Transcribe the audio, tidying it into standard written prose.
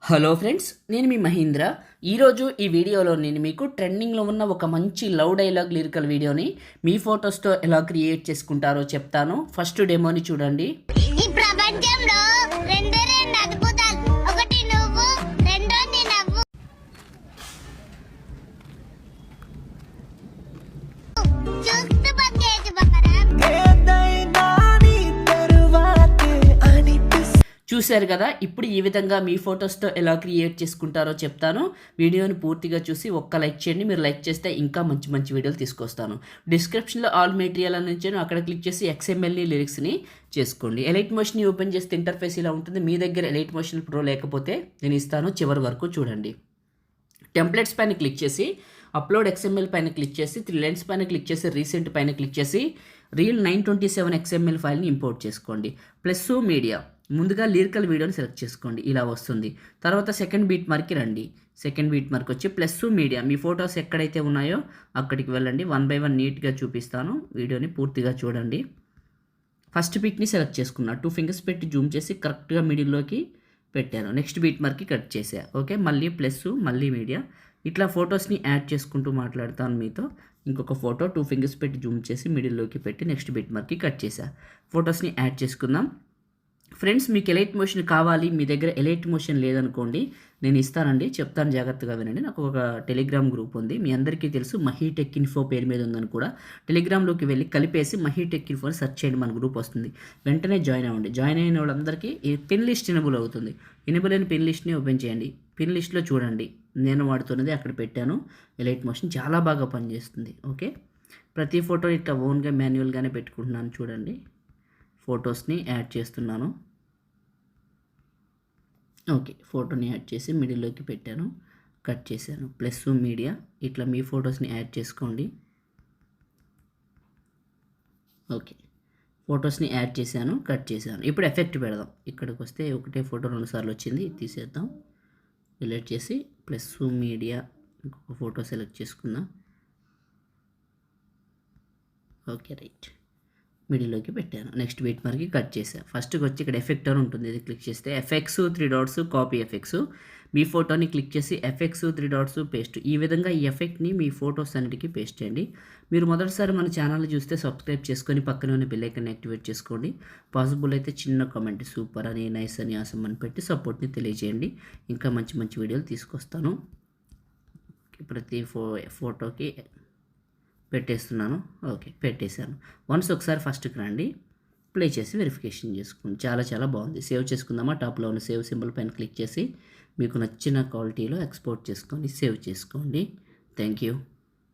Hello friends, నేను మీ మహీంద్ర. ఈరోజు ఈ వీడియోలో నేను మీకు ట్రెండింగ్లో ఉన్న ఒక మంచి లవ్ డైలాగ్ లిరికల్ వీడియోని మీ ఫొటోస్తో ఎలా క్రియేట్ చేసుకుంటారో చెప్తాను. ఫస్ట్ డెమోని చూడండి. ఈ ప్రపంచంలో రెండే రెండు అద్భుతాలు, ఒకటి నువ్వు, రెండోది నవ్వు. చూస్తూ బతికేసి బకరా. చూశారు కదా, ఇప్పుడు ఈ విధంగా మీ ఫొటోస్తో ఎలా క్రియేట్ చేసుకుంటారో చెప్తాను. వీడియోని పూర్తిగా చూసి ఒక్క లైక్ చేయండి. మీరు లైక్ చేస్తే ఇంకా మంచి మంచి వీడియోలు తీసుకొస్తాను. డిస్క్రిప్షన్లో ఆల్ మెటీరియల్ అని ఇచ్చాను, అక్కడ క్లిక్ చేసి XMLని లిరిక్స్ని చేసుకోండి. ఎలైట్ మోషన్ని ఓపెన్ చేస్తే ఇంటర్ఫేస్ ఇలా ఉంటుంది. మీ దగ్గర ఎలైట్ మోషన్ ప్రో లేకపోతే నేను ఇస్తాను, చివరి వరకు చూడండి. టెంప్లెట్స్ పైన క్లిక్ చేసి అప్లోడ్ XML పైన క్లిక్ చేసి 3 లైన్స్ పైన క్లిక్ చేసి రీసెంట్ పైన క్లిక్ చేసి రీల్ 927 XML ఫైల్ని ఇంపోర్ట్ చేసుకోండి. ప్లస్ మీడియా ముందుగా లిరికల్ వీడియోని సెలెక్ట్ చేసుకోండి, ఇలా వస్తుంది. తర్వాత సెకండ్ బీట్ మార్క్కి రండి. సెకండ్ బీట్ మార్క్ వచ్చి ప్లస్ మీడియా, మీ ఫొటోస్ ఎక్కడైతే ఉన్నాయో అక్కడికి వెళ్ళండి. 1 by 1 నీట్గా చూపిస్తాను, వీడియోని పూర్తిగా చూడండి. ఫస్ట్ పిక్ని సెలెక్ట్ చేసుకున్నా, 2 ఫింగర్స్ పెట్టి జూమ్ చేసి కరెక్ట్గా మిడిల్లోకి పెట్టాను. నెక్స్ట్ బీట్ మార్క్కి కట్ చేసా. ఓకే, మళ్ళీ ప్లస్ మళ్ళీ మీడియా, ఇట్లా ఫొటోస్ని యాడ్ చేసుకుంటూ మాట్లాడతాను మీతో. ఇంకొక ఫోటో 2 ఫింగర్స్ పెట్టి జూమ్ చేసి మిడిల్లోకి పెట్టి నెక్స్ట్ బీట్ మార్క్కి కట్ చేసా. ఫొటోస్ని యాడ్ చేసుకుందాం. ఫ్రెండ్స్, మీకు ఎలైట్ మోషన్ కావాలి, మీ దగ్గర ఎలైట్ మోషన్ లేదనుకోండి, నేను ఇస్తానండి, చెప్తాను, జాగ్రత్తగా వినండి. నాకు ఒక టెలిగ్రామ్ గ్రూప్ ఉంది, మీ అందరికీ తెలుసు, మహీ టెక్ ఇన్ఫో పేరు మీద ఉందని కూడా. టెలిగ్రామ్లోకి వెళ్ళి కలిపేసి మహీ టెక్ ఇన్ఫో అని సెర్చ్ చేయండి, మన గ్రూప్ వస్తుంది. వెంటనే జాయిన్ అవ్వండి. జాయిన్ అయిన వాళ్ళందరికీ ఈ పిన్ లిస్ట్ ఎనేబుల్ అవుతుంది. ఎనేబుల్ అయిన పిన్ లిస్ట్ని ఓపెన్ చేయండి. పిన్ లిస్ట్లో చూడండి, నేను వాడుతున్నది అక్కడ పెట్టాను. ఎలైట్ మోషన్ చాలా బాగా పనిచేస్తుంది. ఓకే, ప్రతి ఫోటో ఇట్లా ఓన్గా మాన్యువల్గానే పెట్టుకుంటున్నాను. చూడండి, ఫొటోస్ని యాడ్ చేస్తున్నాను. ఓకే, ఫోటోని యాడ్ చేసి మిడిల్లోకి పెట్టాను, కట్ చేశాను. ప్లస్ మీడియా, ఇట్లా మీ ఫొటోస్ని యాడ్ చేసుకోండి. ఓకే, ఫొటోస్ని యాడ్ చేశాను, కట్ చేశాను. ఇప్పుడు ఎఫెక్ట్ పెడదాం. ఇక్కడికి వస్తే ఒకటే ఫోటో 2 సార్లు వచ్చింది, తీసేద్దాం. డిలీట్ చేసి ప్లస్ మీడియా, ఇంకొక ఫోటో సెలెక్ట్ చేసుకుందాం. ఓకే, రైట్, మిడిల్లోకి పెట్టాను. నెక్స్ట్ బీట్ మార్క్కి కట్ చేశాను. ఫస్ట్కి వచ్చి ఇక్కడ ఎఫెక్ట్ అని ఉంటుంది, ఇది క్లిక్ చేస్తే ఎఫెక్ట్స్ 3 డాట్స్ కాపీ ఎఫెక్ట్స్, మీ ఫోటోని క్లిక్ చేసి ఎఫెక్ట్స్ 3 డాట్స్ పేస్ట్. ఈ విధంగా ఈ ఎఫెక్ట్ని మీ ఫొటోస్ అన్నిటికీ పేస్ట్ చేయండి. మీరు మొదటిసారి మన ఛానల్ చూస్తే సబ్స్క్రైబ్ చేసుకొని పక్కనే ఉన్న బెల్ ఐకాన్ని యాక్టివేట్ చేసుకోండి. పాసిబుల్ అయితే చిన్న కామెంట్ సూపర్ అని, నైస్ అని, ఆసమ్ అని పెట్టి సపోర్ట్ని తెలియజేయండి. ఇంకా మంచి మంచి వీడియోలు తీసుకొస్తాను. ప్రతి ఫోటోకి పెట్టేస్తున్నాను. ఓకే, పెట్టేశాను. వన్స్ ఒకసారి ఫస్ట్కి రండి, ప్లే చేసి వెరిఫికేషన్ చేసుకోండి. చాలా చాలా బాగుంది. సేవ్ చేసుకుందామా? టాప్లో ఉన్న సేవ్ సింబల్ పైన క్లిక్ చేసి మీకు నచ్చిన క్వాలిటీలో ఎక్స్పోర్ట్ చేసుకొని సేవ్ చేసుకోండి. Thank you.